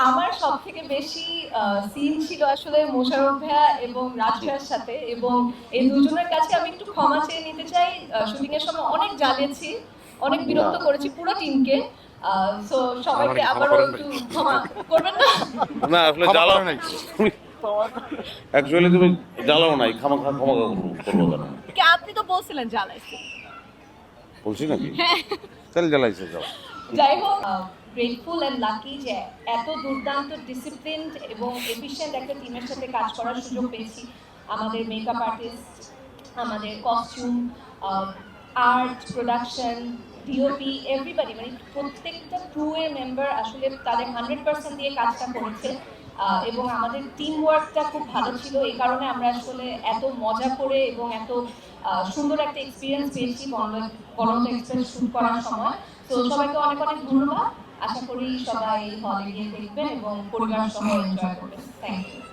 আমার সবথেকে বেশি সিন ছিল আসলে মোশাররফ ভাইয়া এবং রাজ ভাইয়ার সাথে, এবং এই দুজনের কাছে আমি একটু ক্ষমা চেয়ে নিতে চাই। শুটিং এর সময় অনেক জ্বালিয়েছি, অনেক বিরক্ত করেছি পুরো টিমকে। সো সবাইকে আবারও একটু ক্ষমা করবেন না? না আসলে জ্বালাও নাই, অ্যাকচুয়ালি তুমি জ্বালাও নাই, খামাখা ক্ষমা করবো কেন? আপনি তো বলছিলেন জ্বালাইছি। বলছি নাকি? তাহলে জ্বালাইছে যাও। যাই হোক, গ্রেটফুল অ্যান্ড লাকি যে এত দুর্দান্ত ডিসিপ্লিনড এবং এফিশিয়েন্ট একটা টিমের সাথে কাজ করার সুযোগ পেয়েছি। আমাদের মেকআপ আর্টিস্ট, আমাদের costume, art, production, DOP, everybody, মানে প্রত্যেকটা ক্রু এর মেম্বার আসলে তাদের 100% দিয়ে কাজটা করেছে। এবং আমাদের টিম ওয়ার্কটা খুব ভালো ছিল, এই কারণে আমরা আসলে এত মজা করে এবং এত সুন্দর একটা এক্সপিরিয়েন্স পেয়েছি বনলতা এক্সপ্রেস শুট করার সময়। তো সবাইকে অনেক অনেক ধন্যবাদ। আশা করি সবাই হলে গিয়ে দেখবেন এবং পরিবার সহ এনজয় করবেন। Thank you.